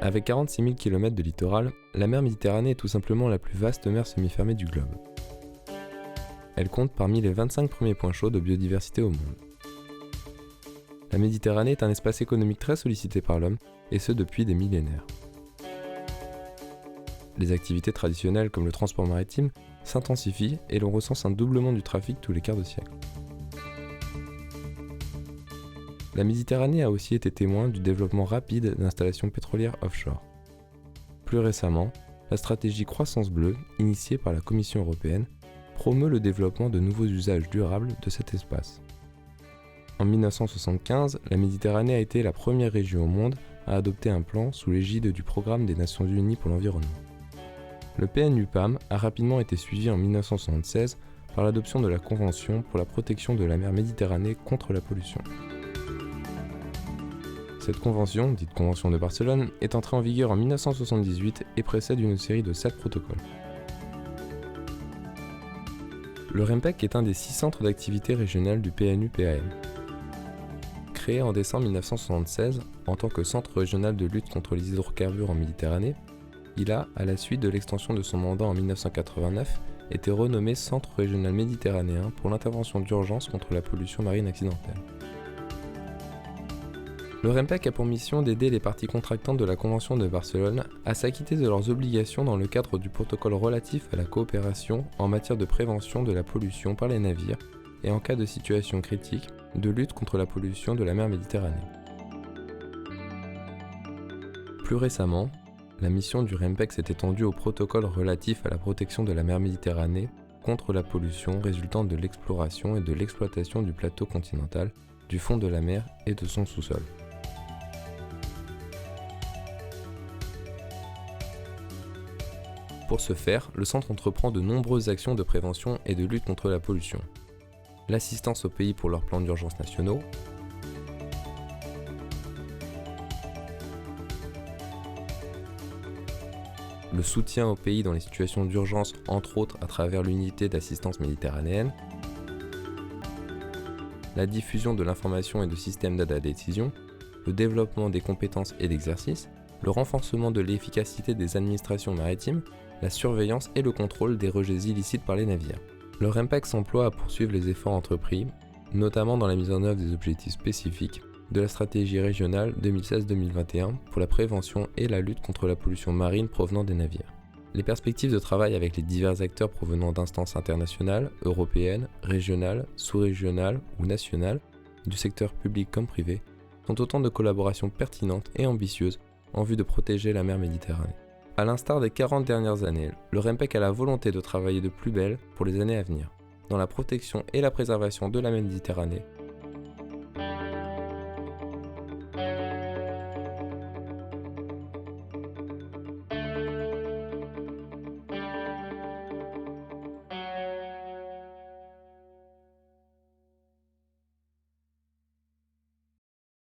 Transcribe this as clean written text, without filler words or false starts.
Avec 46 000 km de littoral, la mer Méditerranée est tout simplement la plus vaste mer semi-fermée du globe. Elle compte parmi les 25 premiers points chauds de biodiversité au monde. La Méditerranée est un espace économique très sollicité par l'homme, et ce depuis des millénaires. Les activités traditionnelles comme le transport maritime s'intensifient et l'on recense un doublement du trafic tous les quarts de siècle. La Méditerranée a aussi été témoin du développement rapide d'installations pétrolières offshore. Plus récemment, la stratégie Croissance bleue, initiée par la Commission européenne, promeut le développement de nouveaux usages durables de cet espace. En 1975, la Méditerranée a été la première région au monde à adopter un plan sous l'égide du Programme des Nations Unies pour l'environnement. Le PNUPAM a rapidement été suivi en 1976 par l'adoption de la Convention pour la protection de la mer Méditerranée contre la pollution. Cette convention, dite Convention de Barcelone, est entrée en vigueur en 1978 et précède une série de 7 protocoles. Le REMPEC est un des 6 centres d'activité régionales du PNUPAM. Créé en décembre 1976 en tant que centre régional de lutte contre les hydrocarbures en Méditerranée, il a, à la suite de l'extension de son mandat en 1989, été renommé Centre régional méditerranéen pour l'intervention d'urgence contre la pollution marine accidentelle. Le REMPEC a pour mission d'aider les parties contractantes de la Convention de Barcelone à s'acquitter de leurs obligations dans le cadre du protocole relatif à la coopération en matière de prévention de la pollution par les navires et en cas de situation critique, de lutte contre la pollution de la mer Méditerranée. Plus récemment, la mission du REMPEC s'est étendue au protocole relatif à la protection de la mer Méditerranée contre la pollution résultant de l'exploration et de l'exploitation du plateau continental, du fond de la mer et de son sous-sol. Pour ce faire, le centre entreprend de nombreuses actions de prévention et de lutte contre la pollution. L'assistance aux pays pour leurs plans d'urgence nationaux, le soutien aux pays dans les situations d'urgence, entre autres à travers l'unité d'assistance méditerranéenne, la diffusion de l'information et de systèmes d'aide à la décision, le développement des compétences et d'exercice, le renforcement de l'efficacité des administrations maritimes, la surveillance et le contrôle des rejets illicites par les navires. Le REMPEC s'emploie à poursuivre les efforts entrepris, notamment dans la mise en œuvre des objectifs spécifiques de la stratégie régionale 2016-2021 pour la prévention et la lutte contre la pollution marine provenant des navires. Les perspectives de travail avec les divers acteurs provenant d'instances internationales, européennes, régionales, sous-régionales ou nationales, du secteur public comme privé, sont autant de collaborations pertinentes et ambitieuses en vue de protéger la mer Méditerranée. À l'instar des 40 dernières années, le REMPEC a la volonté de travailler de plus belle pour les années à venir, dans la protection et la préservation de la Méditerranée,